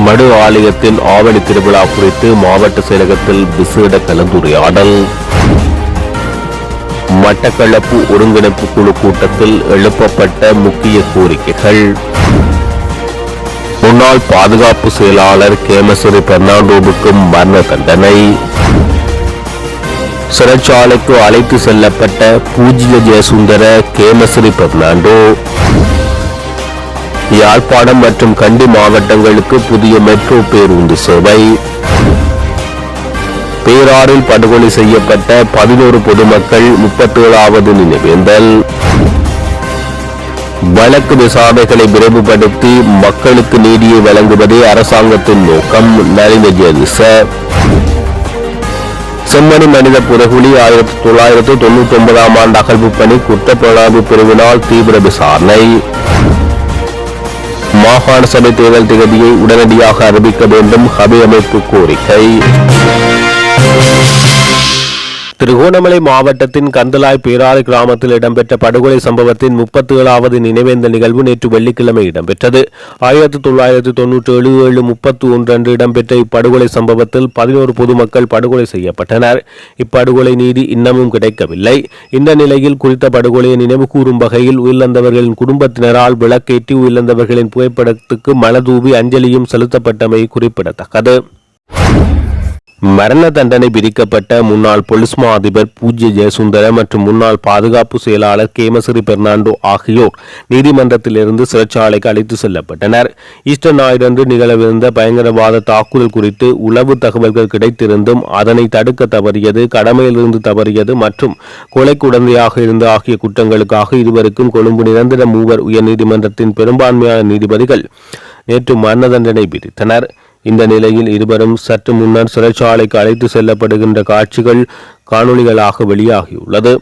மடு ஆலயத்தின் ஆவணி திருவிழா குறித்து மாவட்ட செயலகத்தில் விசேட கலந்துரையாடல். மட்டக்களப்பு ஒருங்கிணைப்பு குழு கூட்டத்தில் எழுப்பப்பட்ட முக்கிய கோரிக்கைகள். முன்னாள் பாதுகாப்பு செயலாளர் கேமசரி பெர்னாண்டோவுக்கும் மரண தண்டனை. சிறைச்சாலைக்கு அழைத்து செல்லப்பட்ட பூஜ்ய ஜெயசுந்தர கேமசரி பெர்னாண்டோ. யாழ்ப்பாணம் மற்றும் கண்டி மாவட்டங்களுக்கு புதிய மெட்ரோ பேருந்து சேவை. பேராறில் படுகொலை செய்யப்பட்ட 11 பொதுமக்கள் 37வது நினைவேந்தல். வழக்கு விசாரணைகளை விரைவுபடுத்தி மக்களுக்கு நீதியை வழங்குவதே அரசாங்கத்தின் நோக்கம். நளின ஜெயதிச. செம்மணி மனித புதைகுழி 1999ஆம் ஆண்டு அகழ்வு பணி குற்றப்புலனாய்வு பிரிவினால் தீவிர விசாரணை. மாகாண சபை தேர்தல் திகதியை உடனடியாக அறிவிக்க வேண்டும் ஹபி அமைப்பு கோரிக்கை. திருகோணமலை மாவட்டத்தின் கந்தலாய் பேராறு கிராமத்தில் இடம்பெற்ற படுகொலை சம்பவத்தின் 37வது நினைவேந்த நிகழ்வு நேற்று வெள்ளிக்கிழமை இடம்பெற்றது. 1997 அன்று இடம்பெற்ற இப்படுகொலை சம்பவத்தில் 11 பொதுமக்கள் படுகொலை செய்யப்பட்டனர். இப்படுகொலை நீதி இன்னமும் கிடைக்கவில்லை. இந்த நிலையில் குறித்த படுகொலையை நினைவு கூறும் வகையில் உயிரிழந்தவர்களின் குடும்பத்தினரால் விளக்கேற்றி உயிரிழந்தவர்களின் புகைப்படத்துக்கு மலதூவி அஞ்சலியும் செலுத்தப்பட்டமை குறிப்பிடத்தக்கது. மரண தண்டனை விதிக்கப்பட்ட முன்னாள் பொலிஸ் மா அதிபர் பூஜ்ய ஜெயசுந்தர மற்றும் முன்னாள் பாதுகாப்பு செயலாளர் கேமசரி பெர்னாண்டோ ஆகியோர் நீதிமன்றத்திலிருந்து சிறைச்சாலைக்கு அழைத்து செல்லப்பட்டனர். ஈஸ்டர் ஞாயிறன்று நிகழவிருந்த பயங்கரவாத தாக்குதல் குறித்து உளவு தகவல்கள் கிடைத்திருந்தும் அதனை தடுக்க தவறியது, கடமையிலிருந்து தவறியது மற்றும் கொலைக்கு உடந்தையாக இருந்து ஆகிய குற்றங்களுக்காக இருவருக்கும் கொழும்பு நிரந்தர மூவர் உயர்நீதிமன்றத்தின் பெரும்பான்மையான நீதிபதிகள் நேற்று மரண தண்டனை விதித்தனர். இந்த நிலையில் இருவரும் சற்று முன்னர் சிறைச்சாலைக்கு அழைத்து செல்லப்படுகின்ற காட்சிகள் காணொளிகளாக வெளியாகியுள்ளது.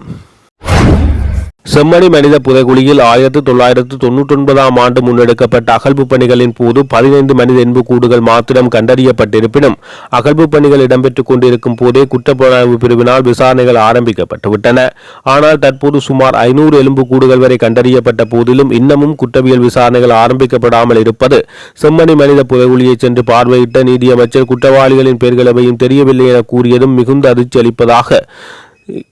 செம்மணி மனித புதைகுழியில் 1999ஆம் ஆண்டு முன்னெடுக்கப்பட்ட அகழ்வு பணிகளின் போது 15 மனித எண்புக்கூடுகள் மாத்திரம் கண்டறியப்பட்டிருப்பினும் அகழ்வு பணிகள் இடம்பெற்றுக் கொண்டிருக்கும் போதே குற்றப்புலனாய்வு பிரிவினால் விசாரணைகள் ஆரம்பிக்கப்பட்டுவிட்டன. ஆனால் தற்போது சுமார் 500 எலும்புக்கூடுகள் வரை கண்டறியப்பட்ட போதிலும் இன்னமும் குற்றவியல் விசாரணைகள் ஆரம்பிக்கப்படாமல் இருப்பது செம்மணி மனித புதைகுழியை சென்று பார்வையிட்ட நீதியமைச்சர் குற்றவாளிகளின் பெயர்களையும் தெரியவில்லை என கூறியதும் மிகுந்த அதிர்ச்சி அளிப்பதாக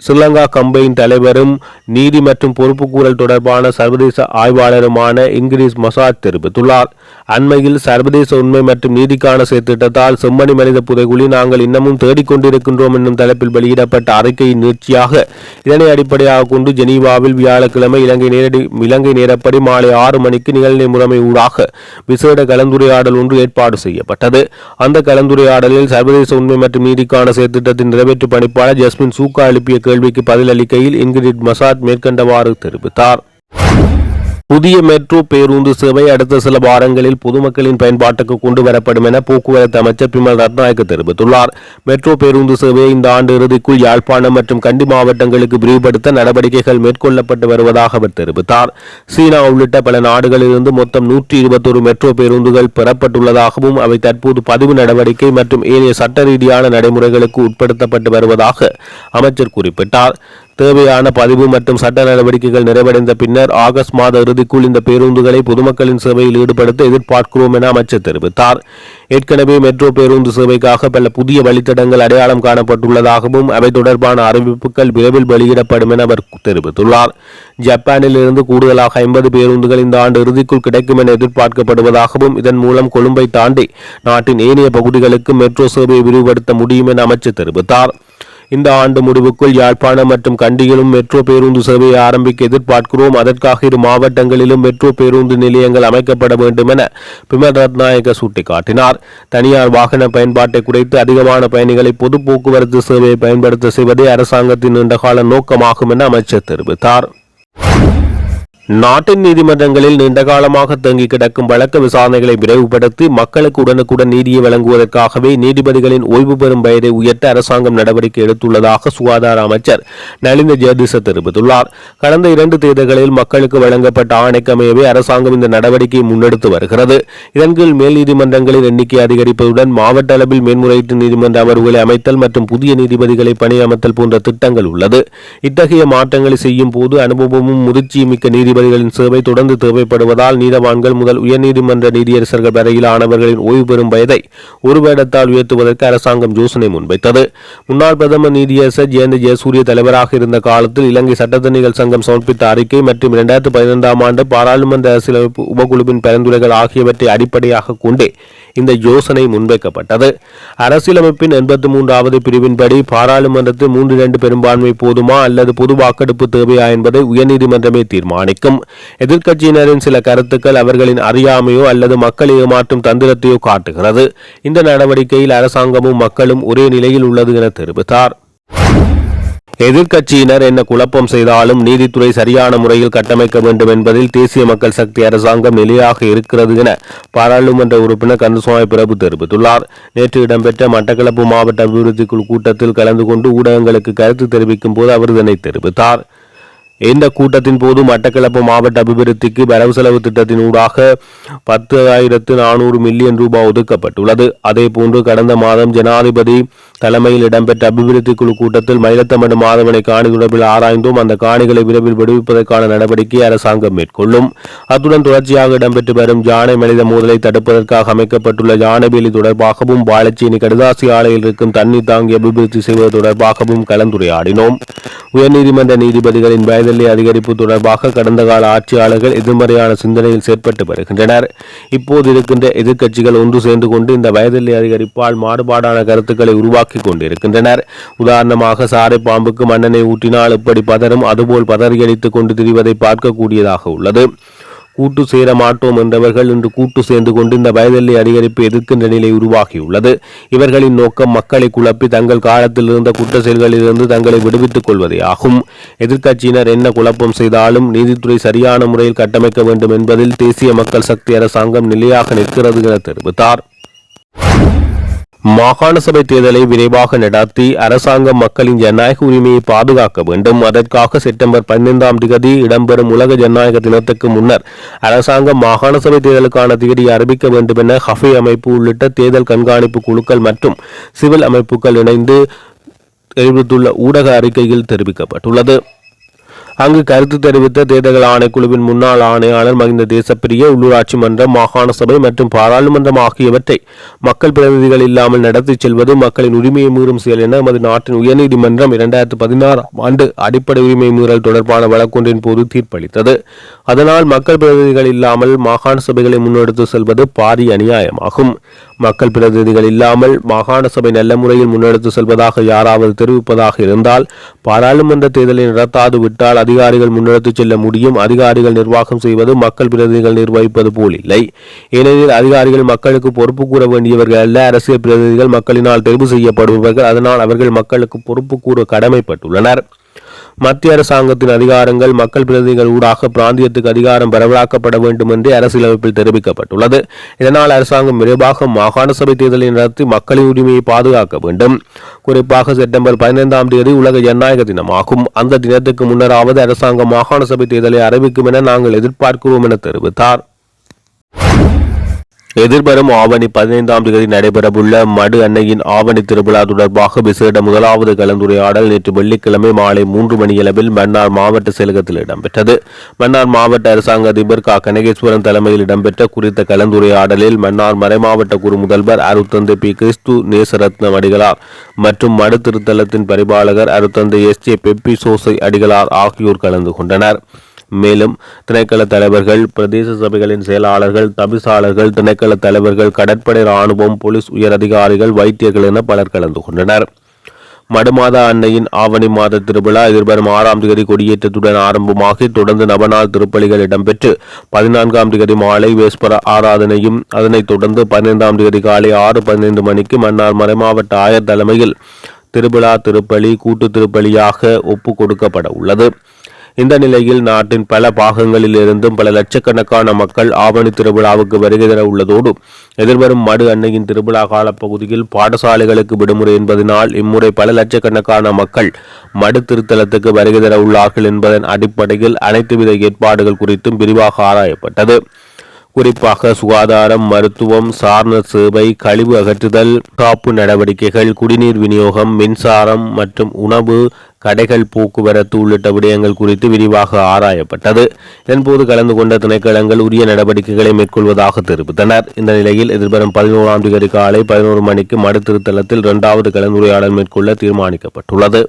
ஸ்ரீலங்கா கம்பெயின் தலைவரும் நீதி மற்றும் பொறுப்புக்கூறல் தொடர்பான சர்வதேச ஆய்வாளருமான இங்கிரிஸ் மசாத் தெரிவித்துள்ளார். அண்மையில் சர்வதேச உண்மை மற்றும் நீதிக்கான செயற்திட்டத்தால் செம்மணி மனித புதைகுழி நாங்கள் இன்னமும் தேடிக்கொண்டிருக்கின்றோம் என்னும் தலைப்பில் வெளியிடப்பட்ட அறிக்கையின் நீட்சியாக இதனை அடிப்படையாக கொண்டு ஜெனீவாவில் வியாழக்கிழமை இலங்கை நேரப்படி மாலை 6 மணிக்கு நிகழ்நிலை முறைமை ஊடாக விசேட கலந்துரையாடல் ஒன்று ஏற்பாடு செய்யப்பட்டது. அந்த கலந்துரையாடலில் சர்வதேச உண்மை மற்றும் நீதிக்கான செயற்திட்டத்தின் நிறைவேற்று பணிப்பாளர் ஜஸ்மின் சூக்கா கேள்விக்கு பதிலளிக்கையில் இங்கிரிட் மசாத் மேற்கண்டவாறு தெரிவித்தார். புதிய மெட்ரோ பேருந்து சேவை அடுத்த சில வாரங்களில் பொதுமக்களின் பயன்பாட்டுக்கு கொண்டு வரப்படும் என போக்குவரத்து அமைச்சர் பிமல் ரத்நாயக்க தெரிவித்துள்ளார். மெட்ரோ பேருந்து சேவையை இந்த ஆண்டு இறுதிக்குள் யாழ்ப்பாணம் மற்றும் கண்டி மாவட்டங்களுக்கு விரிவுபடுத்த நடவடிக்கைகள் மேற்கொள்ளப்பட்டு வருவதாக அவர் தெரிவித்தார். சீனா உள்ளிட்ட பல நாடுகளிலிருந்து மொத்தம் 121 மெட்ரோ பேருந்துகள் பெறப்பட்டுள்ளதாகவும் அவை தற்போது பதிவு நடவடிக்கை மற்றும் ஏனைய சட்ட ரீதியான நடைமுறைகளுக்கு உட்படுத்தப்பட்டு வருவதாக அமைச்சர் குறிப்பிட்டார். தேவையான பதிவு மற்றும் சட்ட நடவடிக்கைகள் நிறைவடைந்த பின்னர் ஆகஸ்ட் மாத இறுதிக்குள் இந்த பேருந்துகளை பொதுமக்களின் சேவையில் ஈடுபடுத்த எதிர்பார்க்கிறோம் என அமைச்சர் தெரிவித்தார். ஏற்கனவே மெட்ரோ பேருந்து சேவைக்காக பல புதிய வழித்தடங்கள் அடையாளம் காணப்பட்டுள்ளதாகவும் அவை தொடர்பான அறிவிப்புகள் விரைவில் வெளியிடப்படும் என அவர் தெரிவித்துள்ளார். ஜப்பானில் இருந்து கூடுதலாக 50 பேருந்துகள் இந்த ஆண்டு இறுதிக்குள் கிடைக்கும் என எதிர்பார்க்கப்படுவதாகவும் இதன் மூலம் கொழும்பை தாண்டி நாட்டின் ஏனைய பகுதிகளுக்கு மெட்ரோ சேவையை விரிவுபடுத்த முடியும் என அமைச்சர் தெரிவித்தார். இந்த ஆண்டு முடிவுக்குள் யாழ்ப்பாணம் மற்றும் கண்டியிலும் மெட்ரோ பேருந்து சேவையை ஆரம்பிக்க எதிர்பார்க்கிறோம். அதற்காக 2 மாவட்டங்களிலும் மெட்ரோ பேருந்து நிலையங்கள் அமைக்கப்பட வேண்டும் என பிமல் ரத்நாயக்க சுட்டிக்காட்டினார். தனியார் வாகன பயன்பாட்டை குறைத்து அதிகமான பயணிகளை பொது போக்குவரத்து சேவையை பயன்படுத்த செய்வதே அரசாங்கத்தின் நீண்டகால நோக்கமாகும் என அமைச்சர் தெரிவித்தார். நாட்டின் நீதிமன்றங்களில் நீண்டகாலமாக தேங்கி கிடக்கும் வழக்கு விசாரணைகளை விரைவுபடுத்தி மக்களுக்கு உடனுக்குடன் நீதியை வழங்குவதற்காகவே நீதிபதிகளின் ஓய்வு பெறும் வயதை உயர்த்த அரசாங்கம் நடவடிக்கை எடுத்துள்ளதாக சுகாதார அமைச்சர் நளின ஜெயதிச தெரிவித்துள்ளார். கடந்த 2 தேர்தல்களில் மக்களுக்கு வழங்கப்பட்ட ஆணைக்கமையவே அரசாங்கம் இந்த நடவடிக்கையை முன்னெடுத்து வருகிறது. இதன் கீழ் மேல் நீதிமன்றங்களின் எண்ணிக்கை அதிகரிப்பதுடன் மாவட்ட அளவில் மேன்முறையீட்டு நீதிமன்ற அமர்வுகளை அமைத்தல் மற்றும் புதிய நீதிபதிகளை பணியமர்த்தல் போன்ற திட்டங்கள் உள்ளது. இத்தகைய மாற்றங்களை செய்யும் போது அனுபவமும் முதிர்ச்சியும் மிக்க நீதிபதி நீதிபதிகளின் சேவை தொடர்ந்து தேவைப்படுவதால் நீதவான்கள் முதல் உயர்நீதிமன்ற நீதியரசர்கள் வரையிலானவர்களின் ஓய்வு பெறும் வயதை ஒரு வருடத்தால் உயர்த்துவதற்கு அரசாங்கம் யோசனை முன்வைத்தது. முன்னாள் பிரதமர் நீதியரசர் ஜெயந்த ஜெயசூரிய தலைவராக இருந்த காலத்தில் இலங்கை சட்டத்தணிகள் சங்கம் சமர்ப்பித்த அறிக்கை மற்றும் 2015 ஆண்டு பாராளுமன்ற அரசியலமைப்பு உபகுழுவின் பரிந்துரைகள் ஆகியவற்றை அடிப்படையாக கொண்டே இந்த யோசனை முன்வைக்கப்பட்டது. அரசியலமைப்பின் 83வது பிரிவின்படி பாராளுமன்றத்தில் 3/2 பெரும்பான்மை போதுமா அல்லது பொது வாக்கெடுப்பு தேவையா என்பதை உயர்நீதிமன்றமே தீர்மானிக்கும். எதிர்க்கட்சியினரின் சில கருத்துக்கள் அவர்களின் அறியாமையோ அல்லது மக்களை ஏமாற்றும் தந்திரத்தையோ காட்டுகிறது. இந்த நடவடிக்கையில் அரசாங்கமும் மக்களும் ஒரே நிலையில் உள்ளது என தெரிவித்தார். எதிர்க்கட்சியினர் என்ன குழப்பம் செய்தாலும் நீதித்துறை சரியான முறையில் கட்டமைக்க வேண்டும் என்பதில் தேசிய மக்கள் சக்தி அரசாங்கம் நிலையாக இருக்கிறது என பாராளுமன்ற உறுப்பினர் கந்தசுவாமி பிரபு தெரிவித்துள்ளார். நேற்று இடம்பெற்ற மட்டக்களப்பு மாவட்ட அபிவிருத்தி குழு கூட்டத்தில் கலந்து கொண்டு ஊடகங்களுக்கு கருத்து தெரிவிக்கும் போது அவர் இதனை தெரிவித்தார். இந்த கூட்டத்தின் போது மட்டக்களப்பு மாவட்ட அபிவிருத்திக்கு வரவு செலவு திட்டத்தின் ஊடாக 10,400 மில்லியன் ரூபாய் ஒதுக்கப்பட்டுள்ளது. அதேபோன்று கடந்த மாதம் ஜனாதிபதி தலைமையில் இடம்பெற்ற அபிவிருத்தி குழு கூட்டத்தில் மயிலத்தமடு மாதவனை காணி தொடர்பில் ஆராய்ந்தும் அந்த காணிகளை விரைவில் விடுவிப்பதற்கான நடவடிக்கை அரசாங்கம் மேற்கொள்ளும். அத்துடன் தொடர்ச்சியாக இடம்பெற்று வரும் யானை மனித மோதலை தடுப்பதற்காக அமைக்கப்பட்டுள்ள யானைவேலி தொடர்பாகவும் வாழைச்சேனி கடுதாசி ஆலையில் இருக்கும் தண்ணீர் தாங்கி அபிவிருத்தி செய்வது தொடர்பாகவும் கலந்துரையாடினோம். உயர்நீதிமன்ற நீதிபதிகளின் வயதில்லை அதிகரிப்பு தொடர்பாக கடந்த கால ஆட்சியாளர்கள் எதிர்மறையான சிந்தனையில் செயற்பட்டு வருகின்றனர். இப்போது இருக்கின்ற எதிர்க்கட்சிகள் ஒன்று சேர்ந்து கொண்டு இந்த வயதில்லை அதிகரிப்பால் மாறுபாடான கருத்துக்களை உருவாக்கி கொண்டிருக்கின்றனர். உதாரணமாக சாரை பாம்புக்கு மண்ணெண்ணெய் ஊற்றினால் எப்படி பதறும் அதுபோல் பதறியடித்துக் கொண்டு திரிவதை பார்க்கக்கூடியதாக உள்ளது. கூட்டு சேர மாட்டோம் என்றவர்கள் இன்று கூட்டு சேர்ந்து கொண்டு இந்த வயதெல்லை அதிகரிப்பு எதிர்க்கின்ற நிலை உருவாகியுள்ளது. இவர்களின் நோக்கம் மக்களை குழப்பி தங்கள் காலத்தில் இருந்த குற்ற செயல்களிலிருந்து தங்களை விடுவித்துக் கொள்வதே ஆகும். எதிர்க்கட்சியினர் என்ன குழப்பம் செய்தாலும் நீதித்துறை சரியான முறையில் கட்டமைக்க வேண்டும் என்பதில் தேசிய மக்கள் சக்தி அரசாங்கம் நிலையாக நிற்கிறது என தெரிவித்தார். மாகாண சபை தேர்தலை விரைவாக நடத்தி அரசாங்கம் மக்களின் ஜனநாயக உரிமையை பாதுகாக்க வேண்டும். அதற்காக செப்டம்பர் 15 இடம்பெறும் உலக ஜனநாயக தினத்துக்கு முன்னர் அரசாங்கம் மாகாண சபை தேர்தலுக்கான தேதியை அறிவிக்க வேண்டும் என ஹஃபே அமைப்பு உள்ளிட்ட தேர்தல் கண்காணிப்பு குழுக்கள் மற்றும் சிவில் அமைப்புகள் இணைந்து தெரிவித்துள்ள ஊடக அறிக்கையில் தெரிவிக்கப்பட்டுள்ளது. அங்கு கருத்து தெரிவித்த தேர்தல் ஆணைக்குழுவின் முன்னாள் ஆணையாளர் மகிந்த தேசப்பிரிய உள்ளூராட்சி மன்றம், மாகாண சபை மற்றும் பாராளுமன்றம் ஆகியவற்றை மக்கள் பிரதிநிதிகள் இல்லாமல் நடத்தி செல்வது மக்களின் உரிமையை மீறும் செயல் என நமது நாட்டின் உயர்நீதிமன்றம் 2016 ஆண்டு அடிப்படை உரிமை மீறல் தொடர்பான வழக்கொன்றின் போது தீர்ப்பளித்தது. அதனால் மக்கள் பிரதிநிதிகள் இல்லாமல் மாகாண சபைகளை முன்னெடுத்து செல்வது பாரிய அநியாயமாகும். மக்கள் பிரதிநிதிகள் இல்லாமல் மாகாண சபை நல்ல முறையில் முன்னெடுத்து செல்வதாக யாராவது தெரிவிப்பதாக இருந்தால் பாராளுமன்ற தேர்தலை நடத்தாது விட்டால் அதிகாரிகள் முன்னெடுத்து செல்ல முடியும். அதிகாரிகள் நிர்வாகம் செய்வது மக்கள் பிரதிநிதிகள் நிர்வகிப்பது போல் இல்லை. ஏனெனில் அதிகாரிகள் மக்களுக்கு பொறுப்பு கூற வேண்டியவர்கள் அல்ல. அரசியல் பிரதிநிதிகள் மக்களினால் தெரிவு செய்யப்படுபவர்கள். அதனால் அவர்கள் மக்களுக்கு பொறுப்பு கூற கடமைப்பட்டுள்ளனர். மத்திய அரசாங்கத்தின் அதிகாரங்கள் மக்கள் பிரதிநிதிகள் ஊடாக பிராந்தியத்துக்கு அதிகாரம் பரவலாக்கப்பட வேண்டும் என்று அரசியலமைப்பில் தெரிவிக்கப்பட்டுள்ளது. இதனால் அரசாங்கம் விரைவாக மாகாண சபை தேர்தலை நடத்தி மக்களின் உரிமையை பாதுகாக்க வேண்டும். குறிப்பாக செப்டம்பர் 15 உலக ஜனநாயக தினமாகும். அந்த தினத்துக்கு முன்னராவது அரசாங்கம் மாகாண சபை தேர்தலை அறிவிக்கும் என நாங்கள் எதிர்பார்க்கிறோம் என தெரிவித்தார். எதிர்வரும் ஆவணி 15 நடைபெறவுள்ள மடு அன்னையின் ஆவணி திருவிழா தொடர்பாக விசேட முதலாவது கலந்துரையாடல் நேற்று வெள்ளிக்கிழமை மாலை 3 மணியளவில் மன்னார் மாவட்ட செயலகத்தில் இடம்பெற்றது. மன்னார் மாவட்ட அரசாங்க அதிபர் க. கனகேஸ்வரன் தலைமையில் இடம்பெற்ற குறித்த கலந்துரையாடலில் மன்னார் மறைமாவட்ட குரு முதல்வர் அருத்தந்தை பி. கிறிஸ்து நேசரத்னம் அடிகளார் மற்றும் மடு திருத்தலத்தின் பரிபாலகர் அருத்தந்தை எஸ்.ஜே. பெப்பி சோசை அடிகளார் ஆகியோர் கலந்து கொண்டனர். மேலும் திணைக்கள தலைவர்கள், பிரதேச சபைகளின் செயலாளர்கள், தவிசாளர்கள், திணைக்கள தலைவர்கள், கடற்படை, இராணுவம், போலீஸ் உயர் அதிகாரிகள், வைத்தியர்கள் என பலர் கலந்து கொண்டனர். மடுமாதா அன்னையின் ஆவணி மாத திருவிழா எதிர்வரும் 6 கொடியேற்றத்துடன் ஆரம்பமாகி தொடர்ந்து நவநாள் திருப்பலிகள் இடம்பெற்று 14 மாலை வேஸ்பர ஆராதனையும் அதனைத் தொடர்ந்து 15 காலை 6:15 மணிக்கு மன்னார் மறைமாவட்ட ஆயர் தலைமையில் திருவிழா திருப்பலி கூட்டு திருப்பலியாக ஒப்பு கொடுக்கப்பட உள்ளது. இந்த நிலையில் நாட்டின் பல பாகங்களில் இருந்தும் பல லட்சக்கணக்கான மக்கள் ஆவணி திருவிழாவுக்கு வருகை தர உள்ளதோடு எதிர்வரும் மடு அன்னையின் திருவிழா காலப்பகுதியில் பாடசாலைகளுக்கு விடுமுறை என்பதனால் இம்முறை பல லட்சக்கணக்கான மக்கள் மடு திருத்தலத்துக்கு வருகை தர உள்ளார்கள் என்பதன் அடிப்படையில் அனைத்துவித ஏற்பாடுகள் குறித்தும் விரிவாக ஆராயப்பட்டது. குறிப்பாக சுகாதாரம், மருத்துவம், சார்ந்த சேவை, கழிவு அகற்றுதல், காப்பு நடவடிக்கைகள், குடிநீர் விநியோகம், மின்சாரம் மற்றும் உணவு, கடைகள், போக்குவரத்து உள்ளிட்ட விடயங்கள் குறித்து விரிவாக ஆராயப்பட்டது. இதன்போது கலந்து கொண்ட திணைக்களங்கள் உரிய நடவடிக்கைகளை மேற்கொள்வதாக தெரிவித்தனர். இந்த நிலையில் எதிர்வரும் 11ஆம் தேதி காலை 11 மணிக்கு மடுத்திருத்தலத்தில் 2வது கலந்துரையாடல் மேற்கொள்ள தீர்மானிக்கப்பட்டுள்ளது.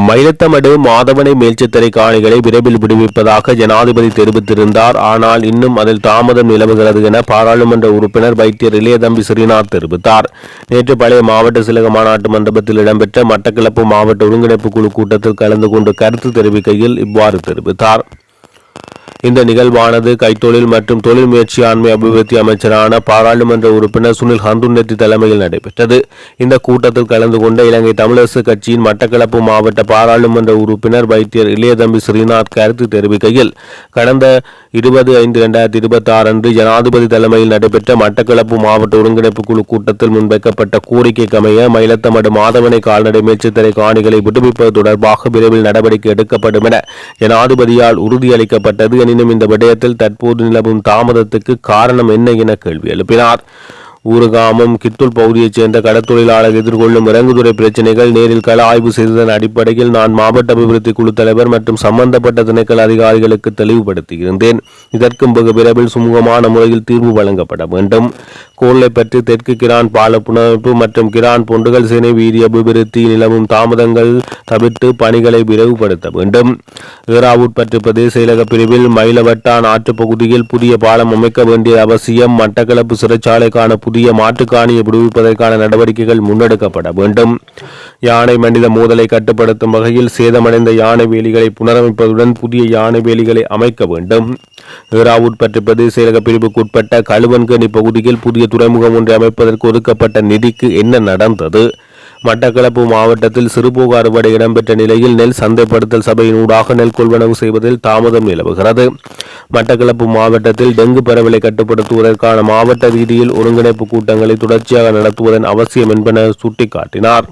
மயிலத்தமடு மாதவனை மேல்சித்திரை காணிகளை விரைவில் விடுவிப்பதாக ஜனாதிபதி தெரிவித்திருந்தார். ஆனால் இன்னும் அதில் தாமதம் நிலவுகிறது என பாராளுமன்ற உறுப்பினர் வைத்தியர் இளையதம்பி ஸ்ரீநாத் தெரிவித்தார். நேற்று பழைய மாவட்ட சிலக மாநாட்டு மண்டபத்தில் இடம்பெற்ற மட்டக்களப்பு மாவட்ட ஒருங்கிணைப்பு குழு கூட்டத்தில் கலந்து கொண்டு கருத்து தெரிவிக்கையில் இவ்வாறு தெரிவித்தார். இந்த நிகழ்வானது கைத்தொழில் மற்றும் தொழில் முயற்சியாண்மை அபிவிருத்தி அமைச்சரான பாராளுமன்ற உறுப்பினர் சுனில் ஹந்துன்னெத்தி தலைமையில் நடைபெற்றது. இந்த கூட்டத்தில் கலந்து கொண்ட இலங்கை தமிழரசு கட்சியின் மட்டக்களப்பு மாவட்ட பாராளுமன்ற உறுப்பினர் வைத்தியர் இளையதம்பி ஸ்ரீநாத் கருத்து தெரிவிக்கையில், கடந்த 20/5/2026 அன்று ஜனாதிபதி தலைமையில் நடைபெற்ற மட்டக்களப்பு மாவட்ட ஒருங்கிணைப்பு குழு கூட்டத்தில் முன்வைக்கப்பட்ட கோரிக்கைக்கமைய மயிலத்தமடு மாதவனை கால்நடை மேய்ச்சல்துறை காணிகளை விடுவிப்பது தொடர்பாக விரைவில் நடவடிக்கை எடுக்கப்படும் என ஜனாதிபதியால் உறுதியளிக்கப்பட்டது. எனினும் இந்த விடயத்தில் தற்போது நிலவும் தாமதத்துக்கு காரணம் என்ன என கேள்வி எழுப்பினார். ஊருகாமம் கித்துல் பகுதியைச் சேர்ந்த கடற்தொழிலாளர் எதிர்கொள்ளும் இறங்குதுறை பிரச்சினைகள் நேரில் கள ஆய்வு செய்ததன் அடிப்படையில் நான் மாவட்ட அபிவிருத்தி குழு தலைவர் மற்றும் சம்பந்தப்பட்ட திணைக்கள அதிகாரிகளுக்கு தெளிவுபடுத்தியிருந்தேன். இதற்கு விரைவில் சுமூகமான முறையில் தீர்வு வழங்கப்பட வேண்டும். கோல்லைப்பற்று தெற்கு கிரான் பால புனரமைப்பு மற்றும் கிரான் பொண்டுகள் சேனை வீதி அபிவிருத்தியில் நிலவும் தாமதங்கள் தவிர்த்து பணிகளை விரைவுபடுத்த வேண்டும். ஏறாவூர்பற்று பிரதேச செயலக பிரிவில் மயிலவட்டான் ஆற்று பகுதியில் புதிய பாலம் அமைக்க வேண்டிய அவசியம். மட்டக்களப்பு சிறைச்சாலைக்கான புதிய மாட்டுக்காணியை விடுவிப்பதற்கான நடவடிக்கைகள் முன்னெடுக்கப்பட வேண்டும். யானை மனித மோதலை கட்டுப்படுத்தும் வகையில் சேதமடைந்த யானை வேலிகளை புனரமைப்பதுடன் புதிய யானை வேலிகளை அமைக்க வேண்டும். ஏறாவூர்பற்று பிரதேச செயலக பிரிவுக்குட்பட்ட கழுவன்கனி பகுதியில் புதிய துறைமுகம் ஒன்றை அமைப்பதற்கு ஒதுக்கப்பட்ட நிதிக்கு என்ன நடந்தது? மட்டக்களப்பு மாவட்டத்தில் சிறுபோக அறுவடை இடம்பெற்ற நிலையில் நெல் சந்தைப்படுத்தல் சபையின் ஊடாக நெல் கொள்வனவு செய்வதில் தாமதம் நிலவுகிறது. மட்டக்களப்பு மாவட்டத்தில் டெங்கு பரவலை கட்டுப்படுத்துவதற்கான மாவட்ட ரீதியில் ஒருங்கிணைப்பு கூட்டங்களை தொடர்ச்சியாக நடத்துவதன் அவசியம் என்பன சுட்டிக்காட்டினார்.